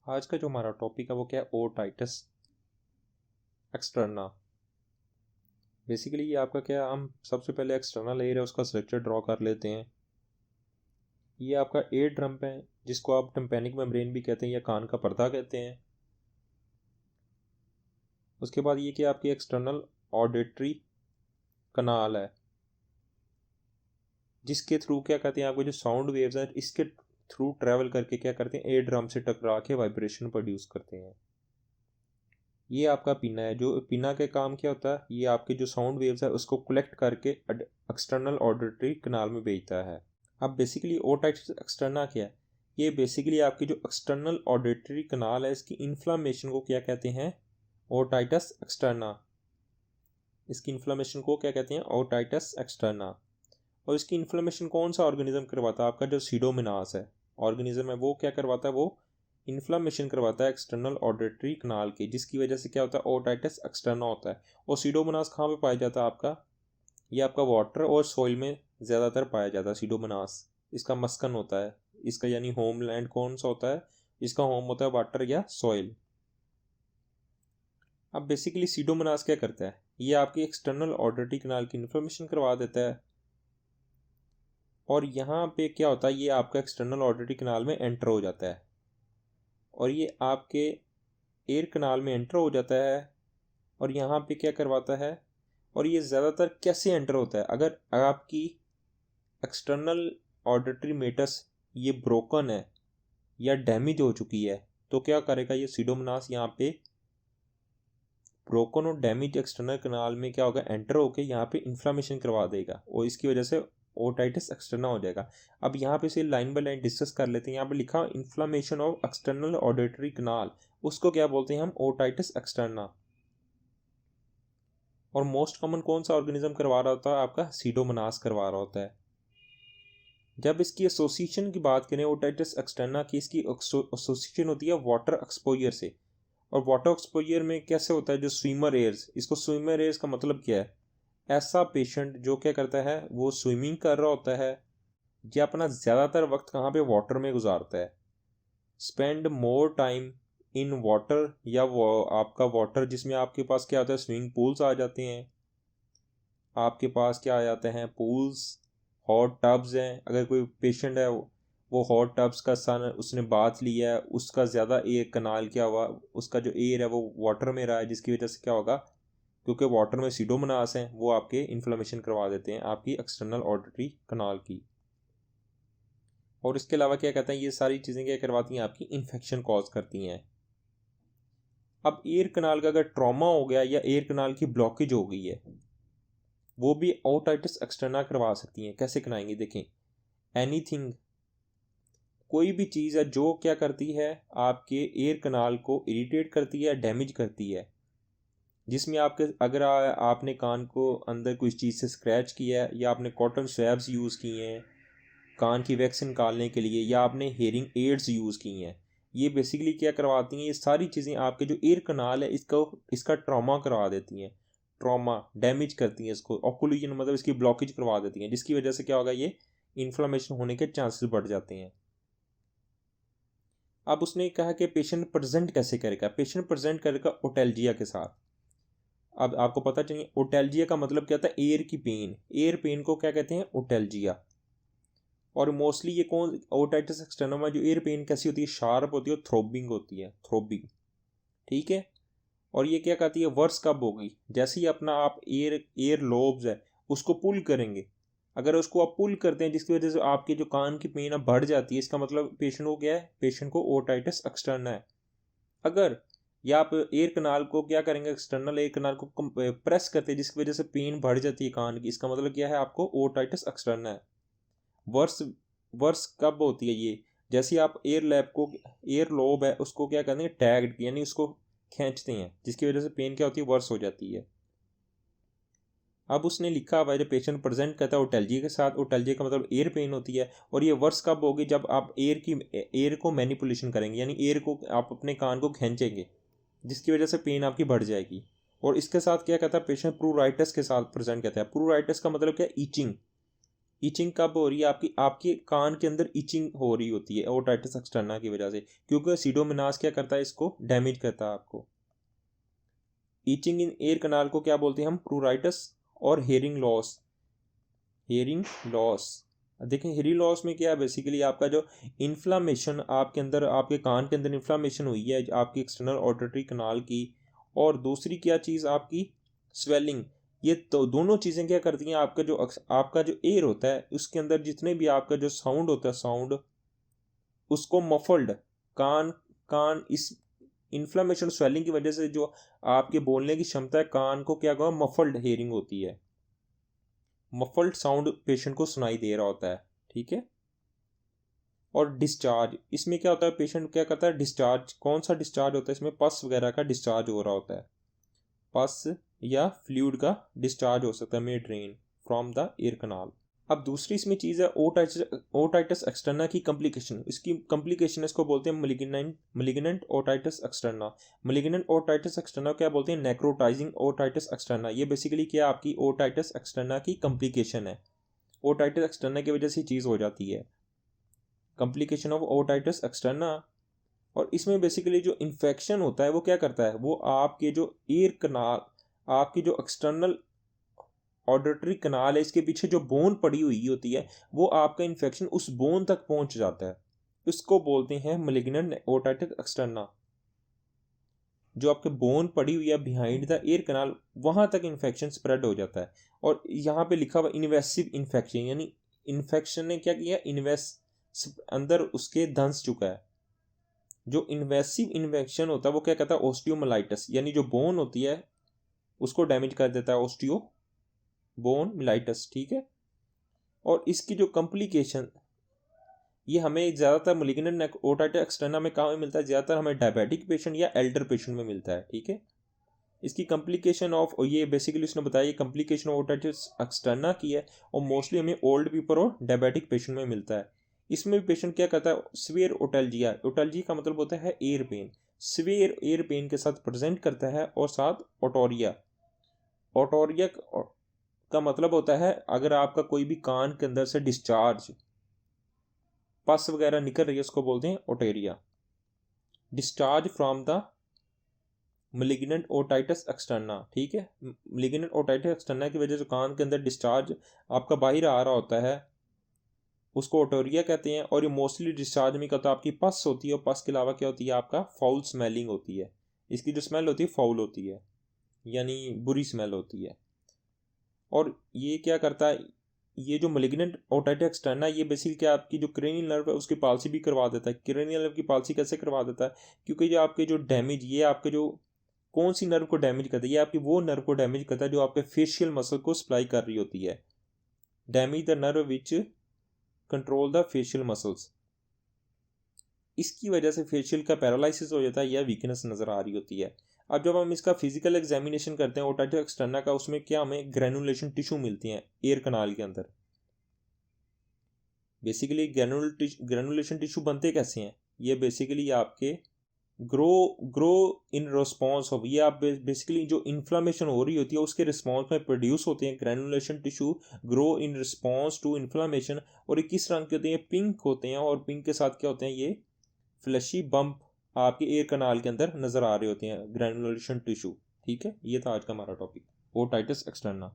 आज का जो हमारा टॉपिक है वो क्या है, ओटाइटिस एक्सटर्ना। बेसिकली ये आपका क्या है, हम सबसे पहले एक्सटर्नल एयर है उसका स्ट्रक्चर ड्रॉ कर लेते हैं। ये आपका एयर ड्रम है जिसको आप टिम्पैनिक मेम्ब्रेन भी कहते हैं या कान का पर्दा कहते हैं। उसके बाद ये कि आपकी एक्सटर्नल ऑडिटरी कनाल है जिसके थ्रू क्या कहते हैं, आपके जो साउंड वेव्स हैं इसके थ्रू ट्रैवल करके क्या करते हैं, एयर ड्रम से टकरा के वाइब्रेशन प्रोड्यूस करते हैं। ये आपका पिना है, जो पिना के काम क्या होता है, ये आपके जो साउंड वेव्स है उसको कलेक्ट करके एक्सटर्नल ऑडिटरी कनाल में भेजता है। अब बेसिकली ओटाइटिस एक्सटर्ना क्या है, ये बेसिकली आपकी जो एक्सटर्नल ऑडिटरी कनाल है इसकी इन्फ्लामेशन को क्या कहते हैं, ओटाइटिस एक्सटर्ना। इसकी इन्फ्लामेशन को क्या कहते हैं, ओटाइटिस एक्सटर्ना। और इसकी इन्फ्लामेशन कौन सा ऑर्गेनिज्म करवाता है, आपका जो सीडोमोनास है ऑर्गेनिज्म है वो क्या करवाता है, वो इन्फ्लामेशन करवाता है एक्सटर्नल ऑडिटरी कनाल की, जिसकी वजह से क्या होता है, ओटाइटिस एक्सटर्ना होता है। और सीडोमोनास कहाँ पे पाया जाता है आपका, ये आपका वाटर और सॉइल में ज़्यादातर पाया जाता है सीडोमोनास। इसका मस्कन होता है, इसका यानी होमलैंड कौन सा होता है, इसका होम होता है वाटर या सॉइल। अब बेसिकली सीडोमोनास क्या करता है, ये आपकी एक्सटर्नल ऑडिटरी कनाल की इन्फ्लामेशन करवा देता है। और यहाँ पे क्या होता है, ये आपका एक्सटर्नल ऑडिटरी कनाल में एंटर हो जाता है और ये आपके एयर कनाल में एंटर हो जाता है। और यहाँ पे क्या करवाता है, और ये ज़्यादातर कैसे एंटर होता है, अगर आपकी एक्सटर्नल ऑडिटरी मेटस ये ब्रोकन है या डैमेज हो चुकी है तो क्या करेगा, ये सीडोमोनास यहाँ पे ब्रोकन और डैमेज एक्सटर्नल कनाल में क्या होगा, एंटर होकर यहाँ पे इन्फ्लामेशन करवा देगा और इसकी वजह से ओटाइटिस एक्सटर्ना हो जाएगा। अब यहाँ पे इसे लाइन बाय लाइन डिस्कस कर लेते हैं। यहाँ पे लिखा इन्फ्लामेशन ऑफ एक्सटर्नल ऑडिटरी कनाल, उसको क्या बोलते हैं हम, ओटाइटिस एक्सटर्ना। और मोस्ट कॉमन कौन सा ऑर्गेनिज्म करवा रहा होता है, आपका सीडोमोनास करवा रहा होता है। जब इसकी एसोसिएशन की बात करें ओटाइटिस एक्सटर्ना की, इसकी एसोसिएशन होती है वाटर एक्सपोजर से। और वाटर एक्सपोजर में कैसे होता है, जो स्विमर एयर्स, इसको स्विमर एयर्स का मतलब क्या है, ऐसा पेशेंट जो क्या करता है वो स्विमिंग कर रहा होता है या अपना ज़्यादातर वक्त कहाँ पे, वाटर में गुजारता है। Spend more time in water, या वो आपका वाटर जिसमें आपके पास क्या होता है, स्विमिंग पूल्स आ जाते हैं, आपके पास क्या आ जाते हैं, पूल्स, हॉट टब्स हैं। अगर कोई पेशेंट है वो हॉट टब्स का सन उसने बाथ लिया है, उसका ज़्यादा एयर कनाल क्या हुआ, उसका जो एयर है वो वाटर में रहा है, जिसकी वजह से क्या होगा, क्योंकि वाटर में सीडोमोनास हैं वो आपके इन्फ्लेमेशन करवा देते हैं आपकी एक्सटर्नल ऑडिटरी कनाल की। और इसके अलावा क्या कहते हैं, ये सारी चीज़ें क्या करवाती हैं, आपकी इन्फेक्शन कॉज करती हैं। अब एयर कनाल का अगर ट्रॉमा हो गया या एयर कनाल की ब्लॉकेज हो गई है, वो भी ओटाइटिस एक्सटर्ना करवा सकती हैं। कैसे कराएंगे, देखें, एनीथिंग, कोई भी चीज़ है जो क्या करती है, आपके एयर कनाल को इरिटेट करती है, डैमेज करती है, जिसमें आपके अगर आपने कान को अंदर कोई चीज़ से स्क्रैच किया है, या आपने कॉटन स्वैब्स यूज़ किए हैं कान की वैक्स निकालने के लिए, या आपने हेयरिंग एड्स यूज़ की हैं, ये बेसिकली क्या करवाती हैं, ये सारी चीज़ें आपके जो एयर कनाल है इसका ट्रॉमा करवा देती हैं। ट्रॉमा डैमेज करती हैं इसको, ऑक्लूजन मतलब इसकी ब्लॉकेज करवा देती हैं, जिसकी वजह से क्या होगा, ये इन्फ्लामेशन होने के चांसेस बढ़ जाते हैं। अब उसने कहा कि पेशेंट प्रेजेंट कैसे करेगा, पेशेंट प्रेजेंट करेगा ओटेल्जिया के साथ। अब आपको पता चाहिए ओटेल्जिया का मतलब क्या होता है, एयर की पेन, एयर पेन को क्या कहते हैं, ओटेल्जिया। और मोस्टली ये कौन, ओटाइटिस एक्सटर्ना में जो एयर पेन कैसी होती है, शार्प होती है, थ्रोबिंग होती है, थ्रोबिंग, ठीक है। और ये क्या कहती है, वर्स कब होगी, जैसे ही अपना आप एयर एयर लोब्स है उसको पुल करेंगे, अगर उसको आप पुल करते हैं जिसकी वजह से आपके जो कान की पेन है बढ़ जाती है, इसका मतलब पेशेंट को क्या है, पेशेंट को ओटाइटिस एक्सटर्ना है। अगर या आप एयर कनाल को क्या करेंगे, एक्सटर्नल एयर कनाल को प्रेस करते हैं जिसकी वजह से पेन बढ़ जाती है कान की, इसका मतलब क्या है, आपको ओटाइटिस एक्सटर्ना है। वर्स वर्स कब होती है ये, जैसे आप एयर लैब को, एयर लोब है उसको क्या करते हैं, टैग्ड यानी उसको खींचते हैं, जिसकी वजह से पेन क्या होती है, वर्स हो जाती है। अब उसने लिखा हुआ है, जब पेशेंट प्रेजेंट करता है ओटेल्जिया के साथ, ओटेल्जिया का मतलब एयर पेन होती है, और ये वर्स कब होगी, जब आप एयर को मैनिपुलेशन करेंगे, यानी एयर को आप अपने कान को खींचेंगे, जिसकी वजह से पेन आपकी बढ़ जाएगी। और इसके साथ क्या कहता है पेशेंट, प्रूराइटिस के साथ प्रेजेंट करता है। प्रूराइटिस का मतलब क्या है, ईचिंग, ईचिंग कब हो रही है? आपके कान के अंदर ईचिंग हो रही होती है ओटाइटिस एक्सटर्ना की वजह से, क्योंकि सीडोमोनास क्या करता है, इसको डैमेज करता है आपको। ईचिंग इन एयर कनाल को क्या बोलते हैं हम? प्रूराइटस और हेयरिंग लॉस। हेयरिंग लॉस, देखें हेयरिंग लॉस में क्या है, बेसिकली आपका जो इन्फ्लामेशन आपके अंदर, आपके कान के अंदर इन्फ्लामेशन हुई है आपकी एक्सटर्नल ऑडिटरी कनाल की, और दूसरी क्या चीज़ आपकी स्वेलिंग। ये तो दोनों चीज़ें क्या करती हैं, आपका जो एयर होता है उसके अंदर जितने भी आपका जो साउंड होता है, साउंड उसको मफल्ड, कान कान इस इन्फ्लामेशन स्वेलिंग की वजह से जो आपके बोलने की क्षमता है, कान को क्या कहा, मफल्ड हेयरिंग होती है, मफल्ड साउंड पेशेंट को सुनाई दे रहा होता है, ठीक है। और डिस्चार्ज, इसमें क्या होता है, पेशेंट क्या करता है, डिस्चार्ज, कौन सा डिस्चार्ज होता है इसमें? पस वगैरह का डिस्चार्ज हो रहा होता है, पस या फ्लूइड का डिस्चार्ज हो सकता है, may drain from the ear canal. अब दूसरी इसमें चीज़ है ओटाइटिस एक्सटर्ना की कॉम्प्लिकेशन। इसकी कॉम्प्लिकेशन इसको बोलते हैं malignant otitis externa. Malignant otitis externa क्या बोलते हैं? Necrotising otitis externa. ये बेसिकली क्या आपकी ओटाइटिस एक्सटर्ना की कॉम्प्लिकेशन है। ओटाइटिस एक्सटर्ना की वजह से चीज़ हो जाती है, कॉम्प्लिकेशन ऑफ ओटाइटिस एक्सटर्ना। और इसमें बेसिकली जो इन्फेक्शन होता है वो क्या करता है, वो आपके जो ईयर कनाल, आपकी जो एक्सटर्नल ऑडिटरी कनाल है, इसके पीछे जो बोन पड़ी हुई होती है, वो आपका इन्फेक्शन उस बोन तक पहुंच जाता है। इसको बोलते हैं मलिग्नेंट ओटाइटिस एक्सटर्ना। जो आपके बोन पड़ी हुई है बिहाइंड द ईयर कनाल, वहां तक इन्फेक्शन स्प्रेड हो जाता है। और यहाँ पे लिखा हुआ इन्वेसिव इन्फेक्शन, यानी इन्फेक्शन ने क्या किया, अंदर उसके धंस चुका है। जो इन्वेसिव इन्फेक्शन होता है वो क्या कहता है, ओस्टियोमाइलाइटिस, यानी जो बोन होती है उसको डैमेज कर देता है, ओस्टियो बोन मिलाइटस, ठीक है। और इसकी जो कॉम्प्लिकेशन, ये हमें ज़्यादातर मलिग्नेंट ओटाइटिस एक्सटर्ना में कहाँ मिलता है? ज़्यादातर हमें डायबिटिक पेशेंट या एल्डर पेशेंट में मिलता है, ठीक है। इसकी कॉम्प्लिकेशन ऑफ, ये बेसिकली उसने बताया, ये कॉम्प्लिकेशन ऑफ ओटाइटिस एक्सटर्ना की है, और मोस्टली हमें ओल्ड पीपल और डायबिटिक पेशेंट में मिलता है। इसमें भी पेशेंट क्या करता है, स्वेयर ओटल्जिया, ओटल्जी का मतलब होता है ear pain, severe ear pain के साथ प्रेजेंट करता है, और साथ ओटोरिया। ओटोरिया का मतलब होता है अगर आपका कोई भी कान के अंदर से डिस्चार्ज, पस वगैरह निकल रही है, उसको बोलते हैं otorrhea. Discharge from the malignant otitis externa, ठीक है। मलिग्नेंट ओटाइटिस एक्सटर्ना की वजह से कान के अंदर डिस्चार्ज आपका बाहर आ रहा होता है, उसको ओटोरिया कहते हैं। और ये मोस्टली डिस्चार्ज में क्या होता है, आपकी पस होती है, और पस के अलावा क्या होती है, आपका फाउल स्मेलिंग होती है। इसकी जो स्मेल होती है फाउल होती है, यानी बुरी स्मेल होती है। और ये क्या करता है, ये जो मलिग्नेंट ओटाइटिस एक्सटर्ना, ये बेसिकली क्या आपकी जो क्रेनियल नर्व है उसकी पाल्सी भी करवा देता है। क्रेनियल नर्व की पाल्सी कैसे करवा देता है? क्योंकि ये आपके जो डैमेज, ये आपके जो कौन सी नर्व को डैमेज करता है, ये आपकी वो नर्व को डैमेज करता है जो आपके फेशियल मसल को सप्लाई कर रही होती है। Damage the nerve which control the facial muscles. इसकी वजह से फेशियल का पैरालिसिस हो जाता है या वीकनेस नज़र आ रही होती है। अब जब हम इसका फिजिकल एग्जामिनेशन करते हैं ओटाइटिस एक्सटर्ना का, उसमें क्या हमें ग्रेनुलेशन टिश्यू मिलती हैं एयर कनाल के अंदर। बेसिकली ग्रेनुलेशन टिश्यू बनते कैसे हैं? ये बेसिकली आपके grow grow in response of, ये आप बेसिकली जो इन्फ्लामेशन हो रही होती है उसके रिस्पॉन्स में प्रोड्यूस होते हैं granulation tissue, grow in response to inflammation. और ये किस रंग के होते हैं? पिंक होते हैं, और पिंक के साथ क्या होते हैं, ये फ्लैशी बम्प आपके एयर कनाल के अंदर नजर आ रहे होते हैं, ग्रेनुलेशन टिश्यू, ठीक है। ये था आज का हमारा टॉपिक, ओटाइटिस एक्सटर्ना।